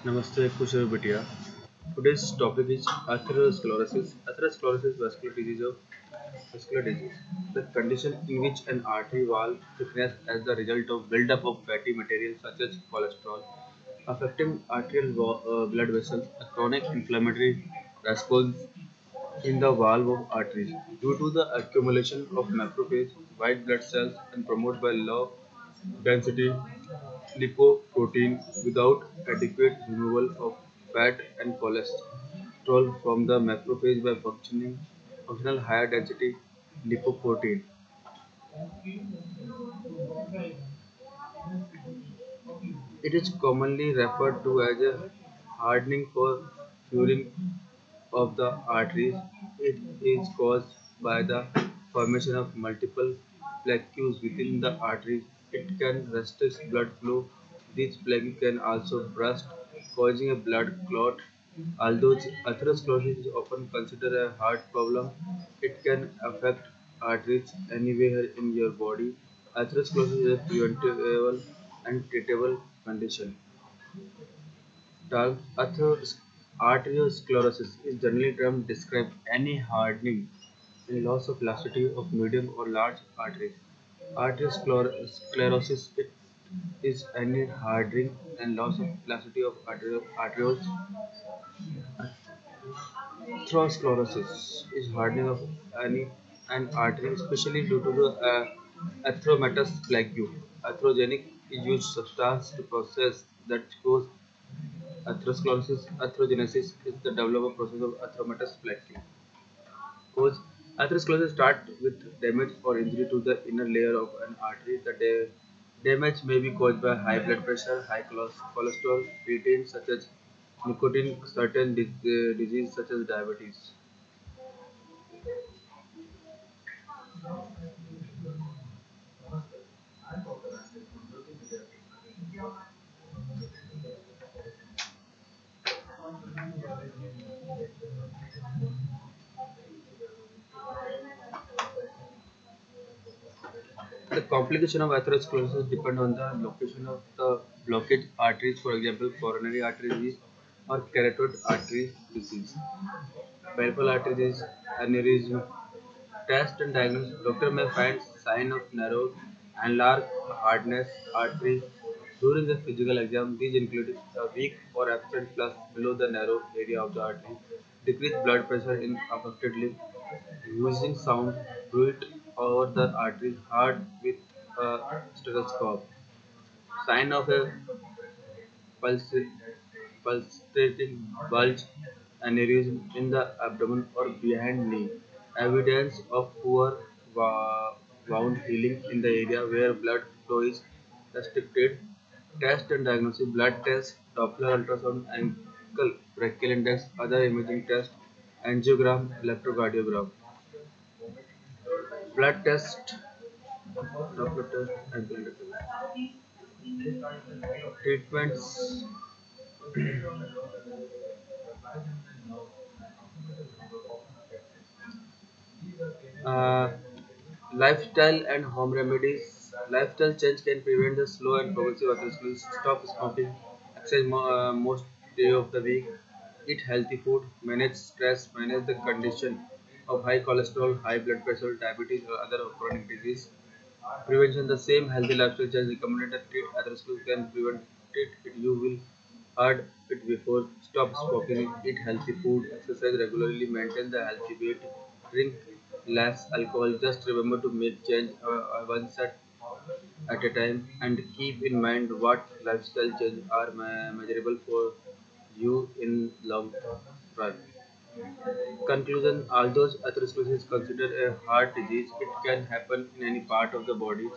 Namaste, Kushal Bhatia. Today's topic is atherosclerosis. Atherosclerosis is vascular disease, the condition in which an artery wall thickness as the result of buildup of fatty material such as cholesterol, affecting blood vessels, a chronic inflammatory response in the valve of arteries due to the accumulation of macrophage, white blood cells, and promoted by low density lipoprotein without adequate removal of fat and cholesterol from the macrophage by functional higher density lipoprotein. It is commonly referred to as a hardening for fueling of the arteries. It is caused by the formation of multiple plaques within the arteries. It can restrict blood flow. These plaques can also burst, causing a blood clot. Although atherosclerosis is often considered a heart problem, it can affect arteries anywhere in your body. Atherosclerosis is a preventable and treatable condition. Arteriosclerosis is generally termed describe any hardening and loss of elasticity of medium or large arteries. Arteriosclerosis is any hardening and loss of elasticity of arterioles. Atherosclerosis is hardening of any an artery, especially due to the atheromatous plaque. Atherogenic is used substance to process that cause atherosclerosis. Atherogenesis is the development process of atheromatous plaque. Cause atherosclerosis starts with damage or injury to the inner layer of an artery. The damage may be caused by high blood pressure, high cholesterol, proteins such as nicotine, certain disease such as diabetes. The complication of atherosclerosis depend on the location of the blockage arteries, for example, coronary artery disease or carotid artery disease. Peripheral artery disease, aneurysm. Test and diagnosis. Doctor may find sign of narrow and large hardness artery during the physical exam. These include a weak or absent plus below the narrow area of the artery, decreased blood pressure in affected limb, using sound fluid over the artery hard with a stethoscope. Sign of a pulsa- pulsating bulge aneurysm in the abdomen or behind knee. Evidence of poor wound healing in the area where blood flow is restricted. Test and diagnosis: blood test, Doppler ultrasound, ankle brachial index, other imaging test, angiogram, electrocardiogram. Blood test, Doppler test, ankle index. Treatments. Uh, Lifestyle and home remedies. Lifestyle change can prevent the slow and progressive atherosclerosis. Stop smoking. Exercise most day of the week. Eat healthy food. Manage stress. Manage the condition of high cholesterol, high blood pressure, diabetes, or other chronic disease. Prevention: the same healthy lifestyle change recommended that treat atherosclerosis can prevent it. You will heard it before. Stop smoking. Eat healthy food. Exercise regularly. Maintain the healthy weight. Drink less alcohol. Just remember to make change one step at a time, and keep in mind what lifestyle changes are measurable for you in long run. Conclusion: although atherosclerosis is considered a heart disease, it can happen in any part of the body.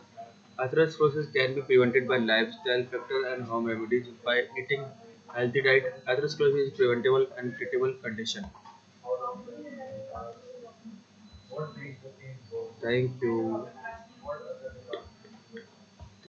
Atherosclerosis can be prevented by lifestyle factors and home remedies. By eating healthy diet, atherosclerosis is preventable and treatable condition. Thank you.